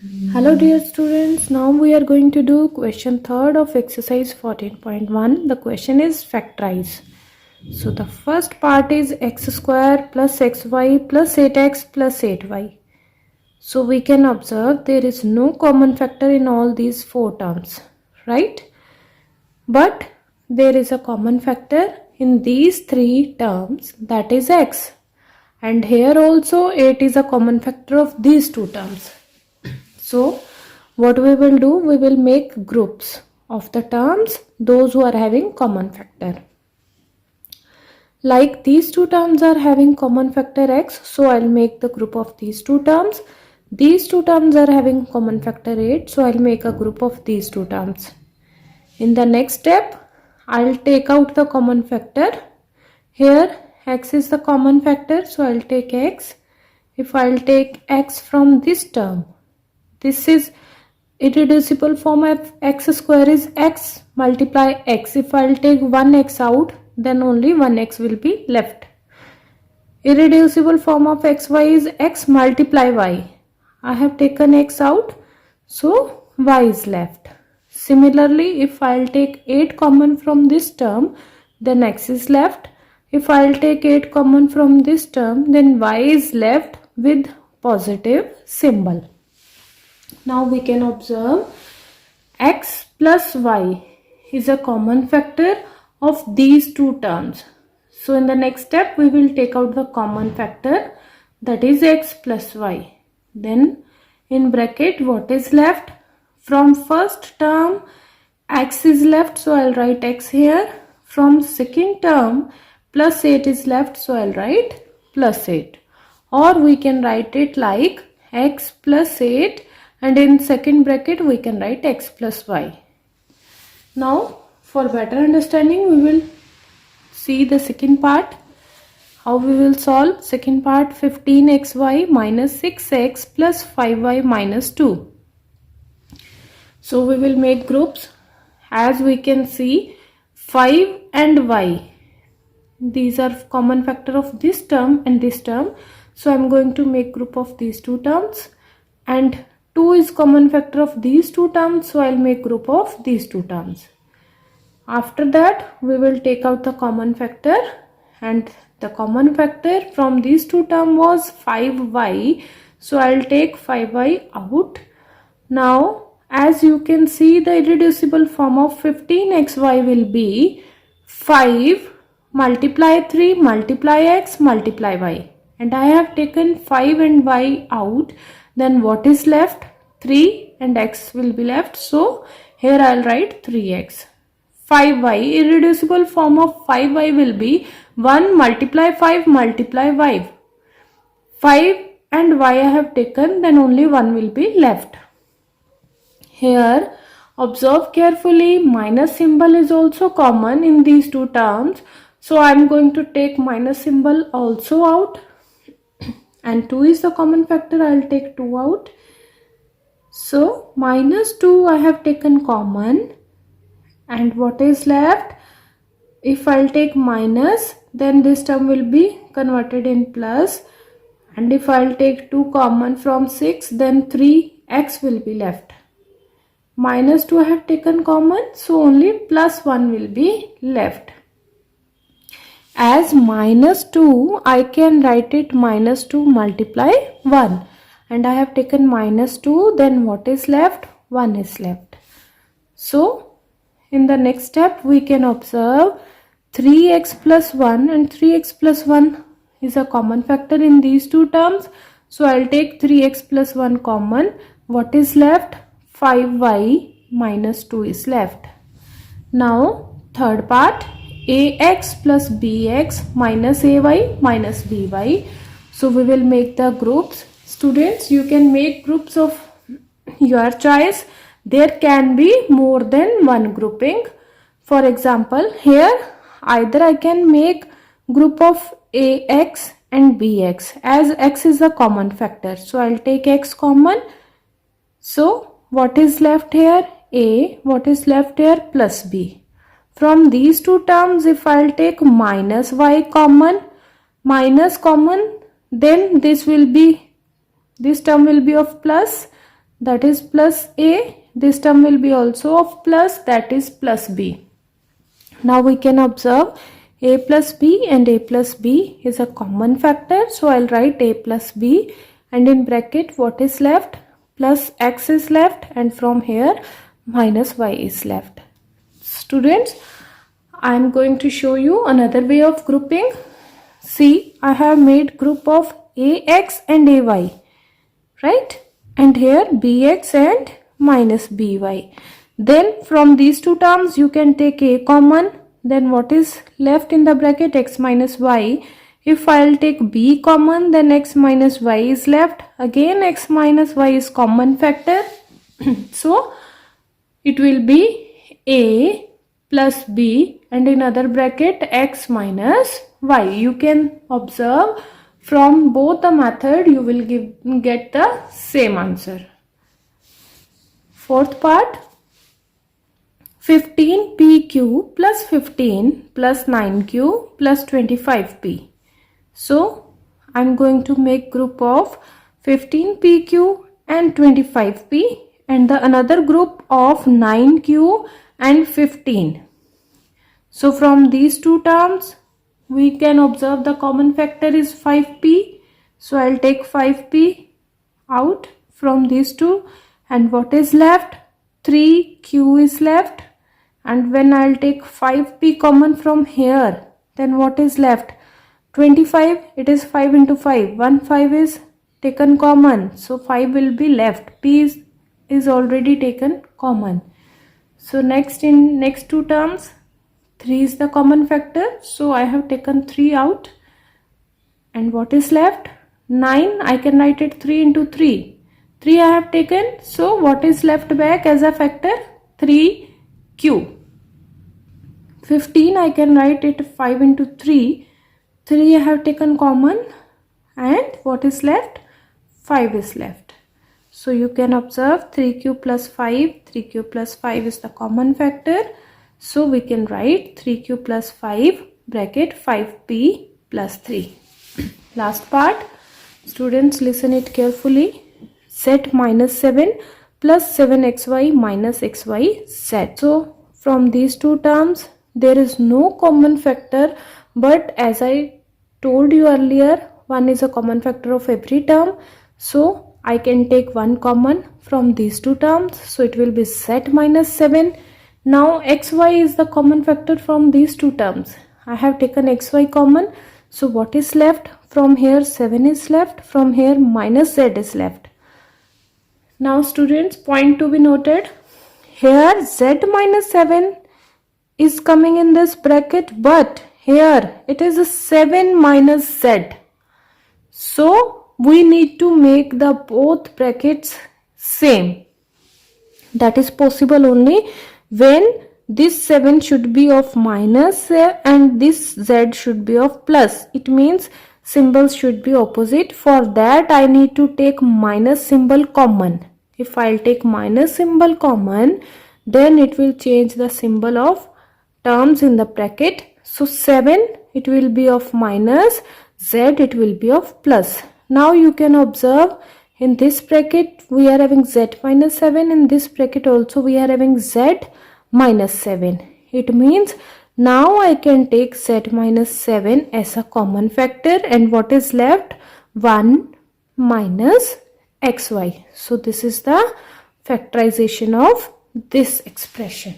Hello dear students, now we are going to do question 3rd of exercise 14.1. The question is factorize. So the first part is x square plus xy plus 8x plus 8y. So we can observe there is no common factor in all these 4 terms, right? But there is a common factor in these 3 terms, that is x. And here also 8 is a common factor of these 2 terms. So what we will do, we will make groups of the terms, those who are having common factor. Like these 2 terms are having common factor x, so I'll make the group of these 2 terms. These 2 terms are having common factor 8, so I'll make a group of these 2 terms. In the next step, I'll take out the common factor. Here x is the common factor, so I'll take x. If I'll take x from this term, this is irreducible form of x square is x multiply x. If I'll take 1x out, then only 1x will be left. Irreducible form of xy is x multiply y. I have taken x out, so y is left. Similarly, if I'll take 8 common from this term, then x is left. If I'll take 8 common from this term, then y is left with positive symbol. Now we can observe x plus y is a common factor of these 2 terms. So in the next step, we will take out the common factor, that is x plus y. Then in bracket, what is left? From first term, x is left, so I'll write x here. From second term, plus 8 is left, so I'll write plus 8. Or we can write it like x plus 8, and in second bracket we can write x plus y. Now for better understanding, we will see the second part. How we will solve second part? 15xy minus 6x plus 5y minus 2. So we will make groups. As we can see, 5 and y, these are common factor of this term and this term. So I am going to make group of these 2 terms, and 2 is common factor of these 2 terms, so I'll make group of these 2 terms. After that, we will take out the common factor, and the common factor from these 2 terms was 5y, so I'll take 5y out. Now as you can see, the irreducible form of 15xy will be 5 multiply 3 multiply x multiply y, and I have taken 5 and y out. Then what is left? 3 and x will be left, so here I'll write 3x. 5y, irreducible form of 5y will be 1 multiply 5 multiply y. 5 and y I have taken, then only 1 will be left. Here observe carefully, minus symbol is also common in these 2 terms, so I am going to take minus symbol also out, and 2 is the common factor, I will take 2 out. So minus 2 I have taken common, and what is left? If I'll take minus, then this term will be converted in plus, and if I'll take 2 common from 6, then 3x will be left. Minus 2 I have taken common, so only plus 1 will be left. As minus 2, I can write it minus 2 multiply 1, and I have taken minus 2, then what is left? 1 is left. So in the next step, we can observe 3x plus 1, and 3x plus 1 is a common factor in these 2 terms, so I'll take 3x plus 1 common. What is left? 5y minus 2 is left. Now third part, ax plus bx minus ay minus by. So we will make the groups. Students, you can make groups of your choice. There can be more than one grouping. For example, here either I can make group of ax and bx, as x is a common factor, so I'll take x common. So what is left here? A. What is left here? Plus b. From these 2 terms, if I'll take minus y common, then this term will be of plus, that is plus a. This term will be also of plus, that is plus b. Now we can observe a plus b, and a plus b is a common factor. So I'll write a plus b, and in bracket what is left? Plus x is left, and from here minus y is left. Students, I am going to show you another way of grouping. See, I have made group of ax and ay, right? And here bx and minus by. Then from these two terms you can take a common. Then what is left in the bracket? X minus y. If I'll take b common, then x minus y is left. Again x minus y is common factor. So it will be a plus b, and in other bracket x minus y. You can observe from both the method you will get the same answer. Fourth part, 15pq plus 15 plus 9q plus 25p. So I'm going to make group of 15pq and 25p, and the another group of 9q and 15. So from these two terms we can observe the common factor is 5p. So I'll take 5p out from these two, and what is left? 3q is left. And when I'll take 5p common from here, then what is left? 25. It is 5 into 5. 1 5 is taken common, so 5 will be left. P is already taken common. So next, in next two terms, 3 is the common factor, so I have taken 3 out. And what is left? 9. I can write it 3 into 3. 3 I have taken, so what is left back as a factor? 3q. 15 I can write it 5 into 3. 3 I have taken common, and what is left? 5 is left. So you can observe 3q plus 5. 3q plus 5 is the common factor. So we can write 3q plus 5 bracket 5p plus 3. Last part, students listen it carefully. Z minus 7 plus 7xy minus xyz. So from these two terms there is no common factor, but as I told you earlier, one is a common factor of every term. So I can take one common from these two terms. So it will be z minus 7. Now xy is the common factor from these two terms. I have taken xy common. So what is left? From here 7 is left. From here minus z is left. Now students, point to be noted. Here z minus 7 is coming in this bracket, but here it is a 7 minus z. So we need to make the both brackets same. That is possible only when this 7 should be of minus and this z should be of plus. It means symbols should be opposite. For that I need to take minus symbol common. If I'll take minus symbol common, then it will change the symbol of terms in the bracket. So 7 it will be of minus, z it will be of plus. Now you can observe in this bracket we are having z minus 7. In this bracket also we are having z minus 7. It means now I can take z minus 7 as a common factor, and what is left? 1 minus xy. So this is the factorization of this expression.